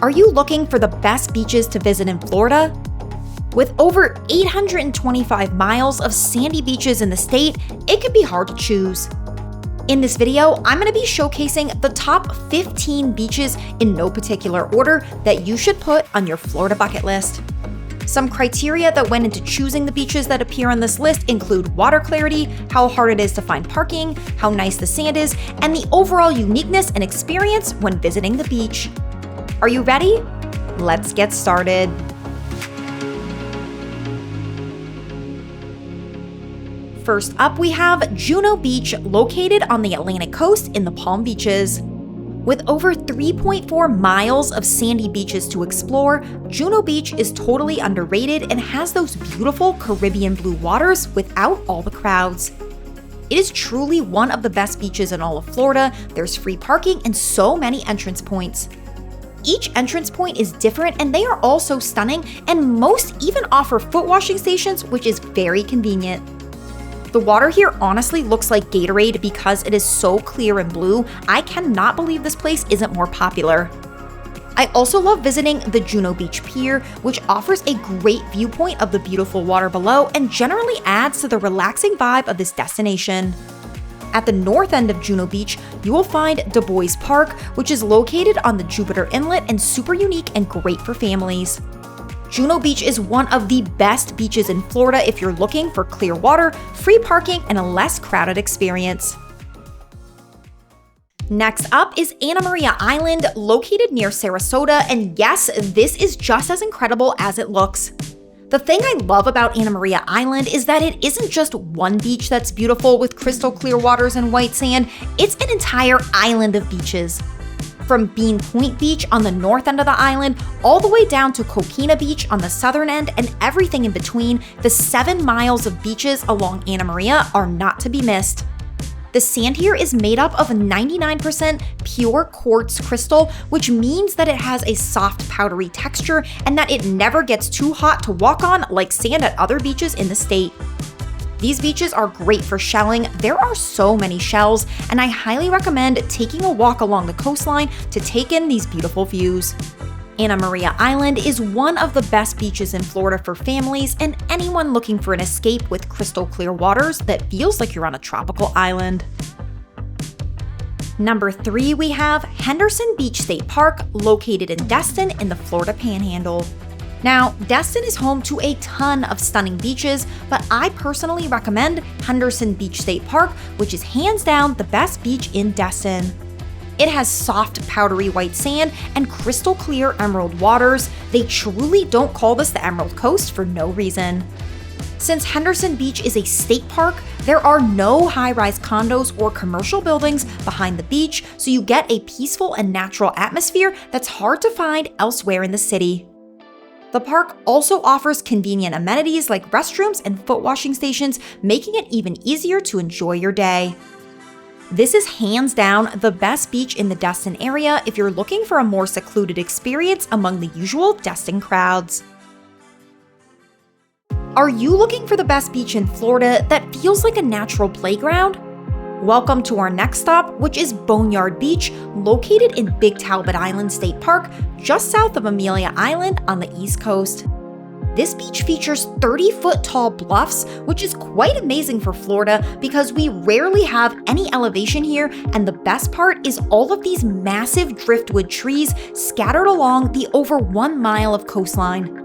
Are you looking for the best beaches to visit in Florida? With over 825 miles of sandy beaches in the state, it can be hard to choose. In this video, I'm going to be showcasing the top 15 beaches in no particular order that you should put on your Florida bucket list. Some criteria that went into choosing the beaches that appear on this list include water clarity, how hard it is to find parking, how nice the sand is, and the overall uniqueness and experience when visiting the beach. Are you ready? Let's get started. First up, we have Juno Beach, located on the Atlantic coast in the Palm Beaches. With over 3.4 miles of sandy beaches to explore, Juno Beach is totally underrated and has those beautiful Caribbean blue waters without all the crowds. It is truly one of the best beaches in all of Florida. There's free parking and so many entrance points. Each entrance point is different and they are all so stunning, and most even offer foot washing stations, which is very convenient. The water here honestly looks like Gatorade because it is so clear and blue. I cannot believe this place isn't more popular. I also love visiting the Juno Beach Pier, which offers a great viewpoint of the beautiful water below and generally adds to the relaxing vibe of this destination. At the north end of Juno Beach, you will find Du Bois Park, which is located on the Jupiter Inlet and super unique and great for families. Juno Beach is one of the best beaches in Florida if you're looking for clear water, free parking, and a less crowded experience. Next up is Anna Maria Island, located near Sarasota, and yes, this is just as incredible as it looks. The thing I love about Anna Maria Island is that it isn't just one beach that's beautiful with crystal clear waters and white sand, it's an entire island of beaches. From Bean Point Beach on the north end of the island, all the way down to Coquina Beach on the southern end, and everything in between, the 7 miles of beaches along Anna Maria are not to be missed. The sand here is made up of 99% pure quartz crystal, which means that it has a soft, powdery texture and that it never gets too hot to walk on like sand at other beaches in the state. These beaches are great for shelling. There are so many shells, and I highly recommend taking a walk along the coastline to take in these beautiful views. Anna Maria Island is one of the best beaches in Florida for families and anyone looking for an escape with crystal clear waters that feels like you're on a tropical island. Number 3, we have Henderson Beach State Park, located in Destin in the Florida Panhandle. Now, Destin is home to a ton of stunning beaches, but I personally recommend Henderson Beach State Park, which is hands down the best beach in Destin. It has soft, powdery white sand and crystal clear emerald waters. They truly don't call this the Emerald Coast for no reason. Since Henderson Beach is a state park, there are no high-rise condos or commercial buildings behind the beach, so you get a peaceful and natural atmosphere that's hard to find elsewhere in the city. The park also offers convenient amenities like restrooms and foot washing stations, making it even easier to enjoy your day. This is hands down the best beach in the Destin area if you're looking for a more secluded experience among the usual Destin crowds. Are you looking for the best beach in Florida that feels like a natural playground? Welcome to our next stop, which is Boneyard Beach, located in Big Talbot Island State Park, just south of Amelia Island on the East Coast. This beach features 30-foot tall bluffs, which is quite amazing for Florida because we rarely have any elevation here, and the best part is all of these massive driftwood trees scattered along the over 1 mile of coastline.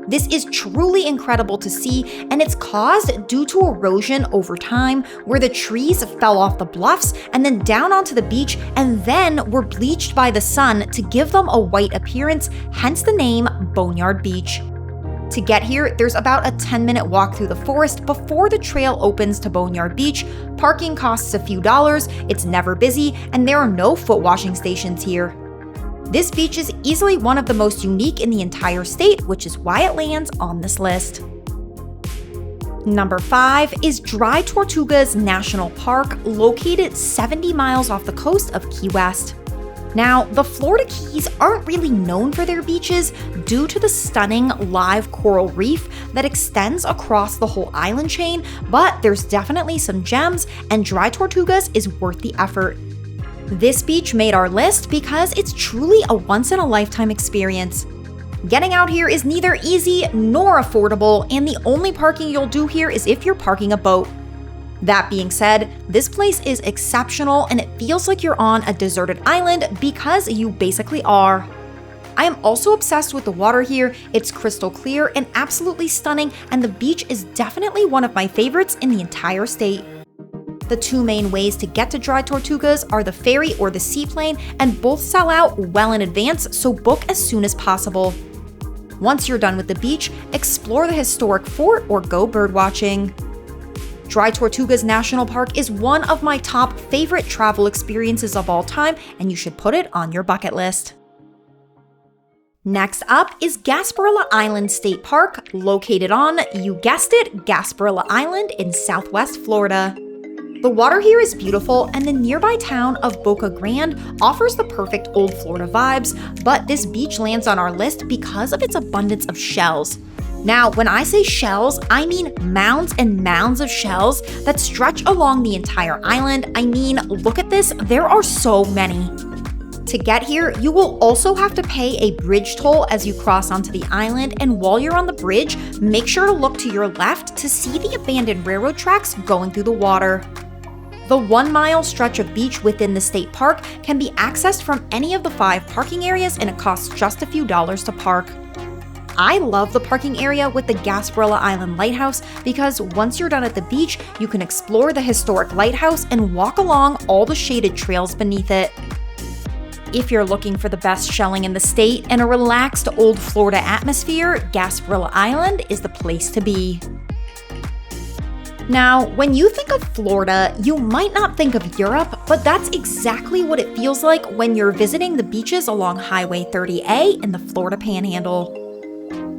This is truly incredible to see, and it's caused due to erosion over time, where the trees fell off the bluffs and then down onto the beach and then were bleached by the sun to give them a white appearance, hence the name Boneyard Beach. To get here, there's about a 10-minute walk through the forest before the trail opens to Boneyard Beach. Parking costs a few dollars, it's never busy, and there are no foot washing stations here. This beach is easily one of the most unique in the entire state, which is why it lands on this list. Number 5 is Dry Tortugas National Park, located 70 miles off the coast of Key West. Now, the Florida Keys aren't really known for their beaches due to the stunning live coral reef that extends across the whole island chain, but there's definitely some gems, and Dry Tortugas is worth the effort. This beach made our list because it's truly a once-in-a-lifetime experience. Getting out here is neither easy nor affordable, and the only parking you'll do here is if you're parking a boat. That being said, this place is exceptional and it feels like you're on a deserted island because you basically are. I am also obsessed with the water here. It's crystal clear and absolutely stunning, and the beach is definitely one of my favorites in the entire state. The two main ways to get to Dry Tortugas are the ferry or the seaplane, and both sell out well in advance, so book as soon as possible. Once you're done with the beach, explore the historic fort or go birdwatching. Dry Tortugas National Park is one of my top favorite travel experiences of all time, and you should put it on your bucket list. Next up is Gasparilla Island State Park, located on, you guessed it, Gasparilla Island in Southwest Florida. The water here is beautiful, and the nearby town of Boca Grande offers the perfect old Florida vibes, but this beach lands on our list because of its abundance of shells. Now, when I say shells, I mean mounds and mounds of shells that stretch along the entire island. I mean, look at this, there are so many. To get here, you will also have to pay a bridge toll as you cross onto the island, and while you're on the bridge, make sure to look to your left to see the abandoned railroad tracks going through the water. The 1-mile stretch of beach within the state park can be accessed from any of the 5 parking areas, and it costs just a few dollars to park. I love the parking area with the Gasparilla Island Lighthouse because once you're done at the beach, you can explore the historic lighthouse and walk along all the shaded trails beneath it. If you're looking for the best shelling in the state and a relaxed old Florida atmosphere, Gasparilla Island is the place to be. Now, when you think of Florida, you might not think of Europe, but that's exactly what it feels like when you're visiting the beaches along Highway 30A in the Florida Panhandle.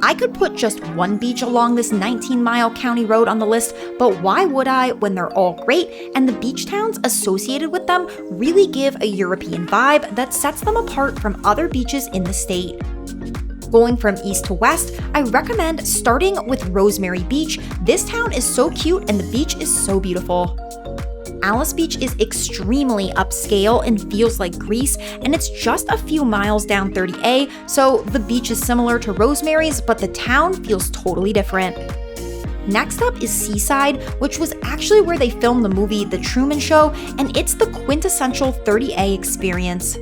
I could put just one beach along this 19-mile county road on the list, but why would I when they're all great and the beach towns associated with them really give a European vibe that sets them apart from other beaches in the state. Going from east to west, I recommend starting with Rosemary Beach. This town is so cute and the beach is so beautiful. Alice Beach is extremely upscale and feels like Greece, and it's just a few miles down 30A, so the beach is similar to Rosemary's, but the town feels totally different. Next up is Seaside, which was actually where they filmed the movie The Truman Show, and it's the quintessential 30A experience.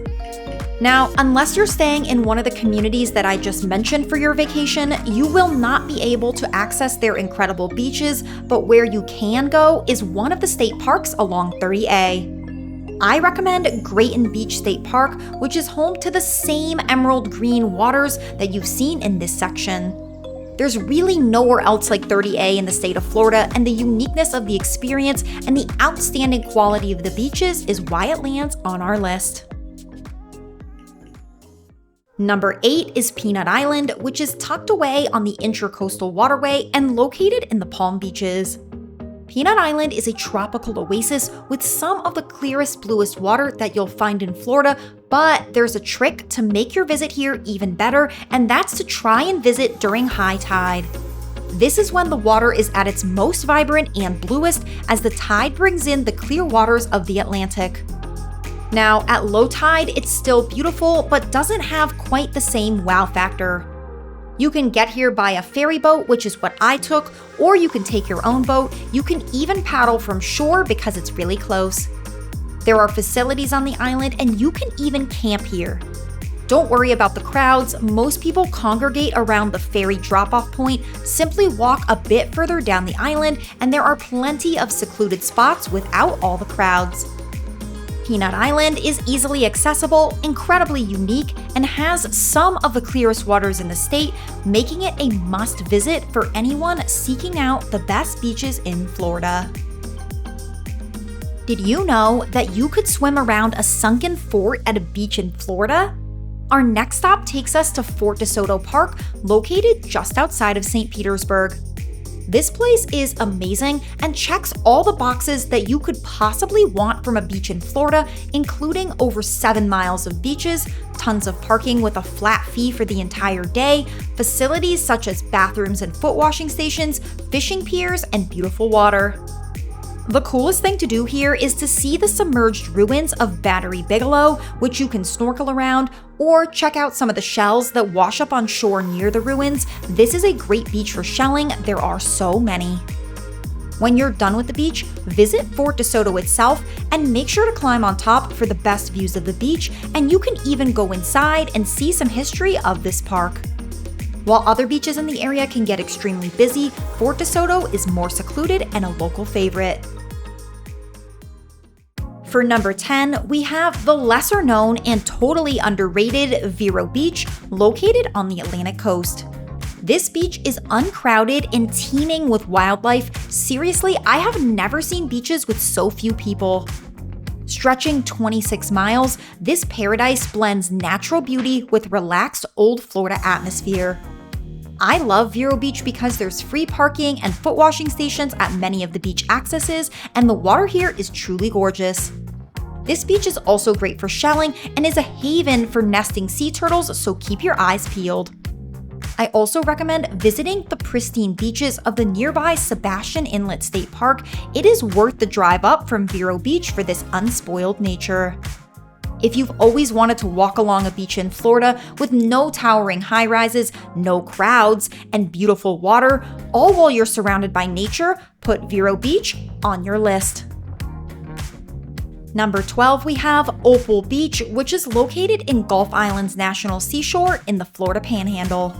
Now, unless you're staying in one of the communities that I just mentioned for your vacation, you will not be able to access their incredible beaches, but where you can go is one of the state parks along 30A. I recommend Grayton Beach State Park, which is home to the same emerald green waters that you've seen in this section. There's really nowhere else like 30A in the state of Florida, and the uniqueness of the experience and the outstanding quality of the beaches is why it lands on our list. Number 8 is Peanut Island, which is tucked away on the Intracoastal Waterway and located in the Palm Beaches. Peanut Island is a tropical oasis with some of the clearest, bluest water that you'll find in Florida, but there's a trick to make your visit here even better, and that's to try and visit during high tide. This is when the water is at its most vibrant and bluest as the tide brings in the clear waters of the Atlantic. Now, at low tide, it's still beautiful, but doesn't have quite the same wow factor. You can get here by a ferry boat, which is what I took, or you can take your own boat. You can even paddle from shore because it's really close. There are facilities on the island, and you can even camp here. Don't worry about the crowds. Most people congregate around the ferry drop-off point. Simply walk a bit further down the island, and there are plenty of secluded spots without all the crowds. Peanut Island is easily accessible, incredibly unique, and has some of the clearest waters in the state, making it a must visit for anyone seeking out the best beaches in Florida. Did you know that you could swim around a sunken fort at a beach in Florida? Our next stop takes us to Fort Desoto Park, located just outside of St. Petersburg. This place is amazing and checks all the boxes that you could possibly want from a beach in Florida, including over 7 miles of beaches, tons of parking with a flat fee for the entire day, facilities such as bathrooms and foot washing stations, fishing piers, and beautiful water. The coolest thing to do here is to see the submerged ruins of Battery Bigelow, which you can snorkel around, or check out some of the shells that wash up on shore near the ruins. This is a great beach for shelling, there are so many. When you're done with the beach, visit Fort Desoto itself and make sure to climb on top for the best views of the beach, and you can even go inside and see some history of this park. While other beaches in the area can get extremely busy, Fort Desoto is more secluded and a local favorite. For number 10, we have the lesser known and totally underrated Vero Beach, located on the Atlantic coast. This beach is uncrowded and teeming with wildlife. Seriously, I have never seen beaches with so few people. Stretching 26 miles, this paradise blends natural beauty with relaxed old Florida atmosphere. I love Vero Beach because there's free parking and foot washing stations at many of the beach accesses, and the water here is truly gorgeous. This beach is also great for shelling and is a haven for nesting sea turtles, so keep your eyes peeled. I also recommend visiting the pristine beaches of the nearby Sebastian Inlet State Park. It is worth the drive up from Vero Beach for this unspoiled nature. If you've always wanted to walk along a beach in Florida with no towering high-rises, no crowds, and beautiful water, all while you're surrounded by nature, put Vero Beach on your list. Number 12, we have Opal Beach, which is located in Gulf Island's National Seashore in the Florida Panhandle.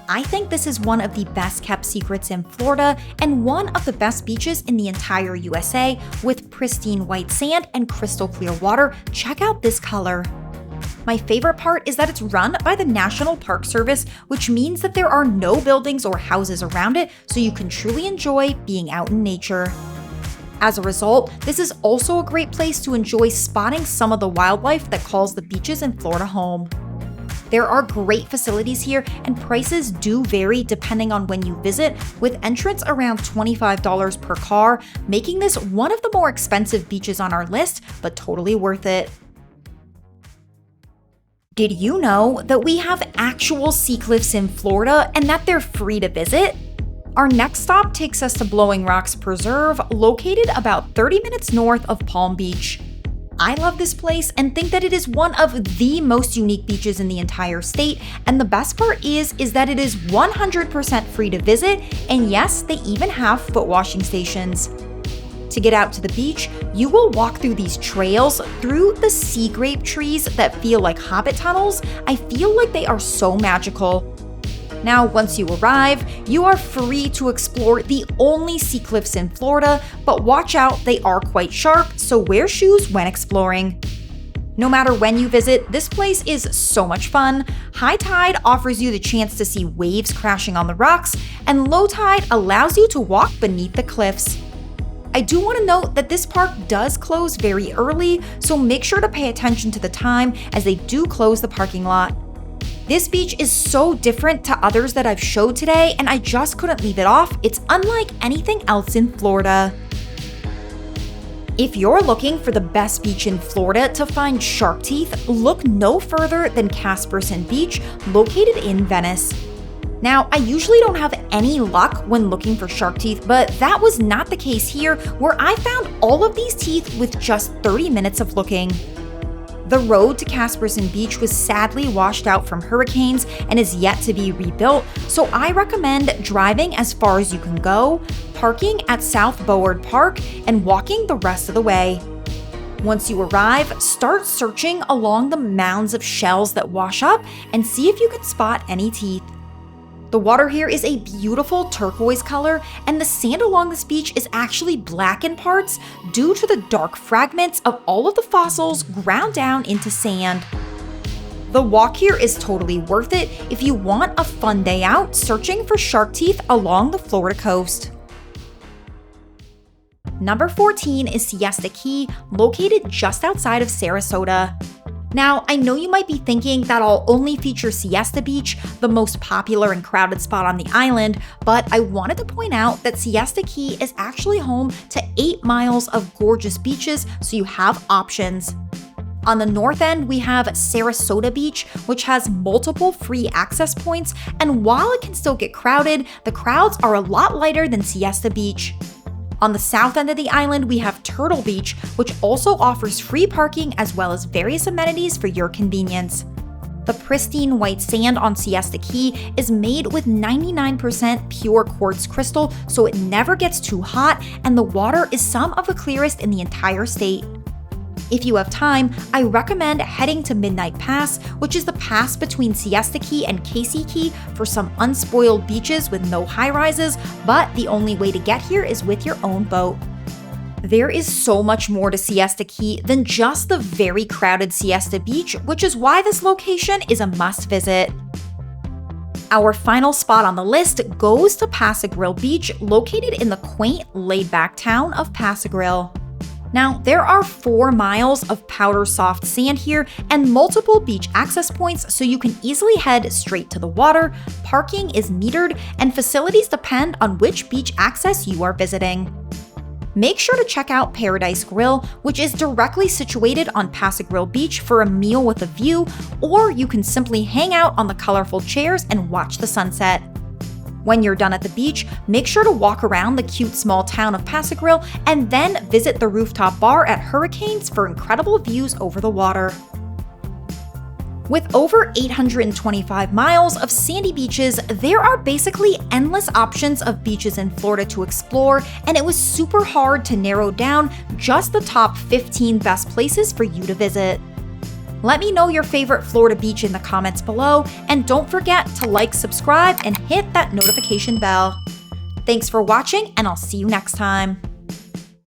I think this is one of the best kept secrets in Florida and one of the best beaches in the entire USA with pristine white sand and crystal clear water. Check out this color. My favorite part is that it's run by the National Park Service, which means that there are no buildings or houses around it, so you can truly enjoy being out in nature. As a result, this is also a great place to enjoy spotting some of the wildlife that calls the beaches in Florida home. There are great facilities here, and prices do vary depending on when you visit, with entrance around $25 per car, making this one of the more expensive beaches on our list, but totally worth it. Did you know that we have actual sea cliffs in Florida and that they're free to visit? Our next stop takes us to Blowing Rocks Preserve, located about 30 minutes north of Palm Beach. I love this place and think that it is one of the most unique beaches in the entire state, and the best part is that it is 100% free to visit, and yes, they even have foot washing stations. To get out to the beach, you will walk through these trails through the sea grape trees that feel like hobbit tunnels. I feel like they are so magical. Now, once you arrive, you are free to explore the only sea cliffs in Florida, but watch out, they are quite sharp, so wear shoes when exploring. No matter when you visit, this place is so much fun. High tide offers you the chance to see waves crashing on the rocks, and low tide allows you to walk beneath the cliffs. I do want to note that this park does close very early, so make sure to pay attention to the time as they do close the parking lot. This beach is so different to others that I've showed today, and I just couldn't leave it off. It's unlike anything else in Florida. If you're looking for the best beach in Florida to find shark teeth, look no further than Caspersen Beach, located in Venice. Now, I usually don't have any luck when looking for shark teeth, but that was not the case here, where I found all of these teeth with just 30 minutes of looking. The road to Caspersen Beach was sadly washed out from hurricanes and is yet to be rebuilt, so I recommend driving as far as you can go, parking at South Boneyard Park, and walking the rest of the way. Once you arrive, start searching along the mounds of shells that wash up and see if you can spot any teeth. The water here is a beautiful turquoise color, and the sand along this beach is actually black in parts due to the dark fragments of all of the fossils ground down into sand. The walk here is totally worth it if you want a fun day out searching for shark teeth along the Florida coast. Number 14 is Siesta Key, located just outside of Sarasota. Now, I know you might be thinking that I'll only feature Siesta Beach, the most popular and crowded spot on the island, but I wanted to point out that Siesta Key is actually home to 8 miles of gorgeous beaches, so you have options. On the north end, we have Sarasota Beach, which has multiple free access points, and while it can still get crowded, the crowds are a lot lighter than Siesta Beach. On the south end of the island, we have Turtle Beach, which also offers free parking as well as various amenities for your convenience. The pristine white sand on Siesta Key is made with 99% pure quartz crystal, so it never gets too hot, and the water is some of the clearest in the entire state. If you have time, I recommend heading to Midnight Pass, which is the pass between Siesta Key and Casey Key for some unspoiled beaches with no high-rises, but the only way to get here is with your own boat. There is so much more to Siesta Key than just the very crowded Siesta Beach, which is why this location is a must visit. Our final spot on the list goes to Pass-A-Grille Beach, located in the quaint, laid-back town of Pass-A-Grille. Now, there are 4 miles of powder soft sand here and multiple beach access points, so you can easily head straight to the water. Parking is metered, and facilities depend on which beach access you are visiting. Make sure to check out Paradise Grill, which is directly situated on Pass-A-Grille Beach for a meal with a view, or you can simply hang out on the colorful chairs and watch the sunset. When you're done at the beach, make sure to walk around the cute small town of Pass-A-Grille and then visit the rooftop bar at Hurricanes for incredible views over the water. With over 825 miles of sandy beaches, there are basically endless options of beaches in Florida to explore, and it was super hard to narrow down just the top 15 best places for you to visit. Let me know your favorite Florida beach in the comments below, and don't forget to like, subscribe, and hit that notification bell. Thanks for watching, and I'll see you next time.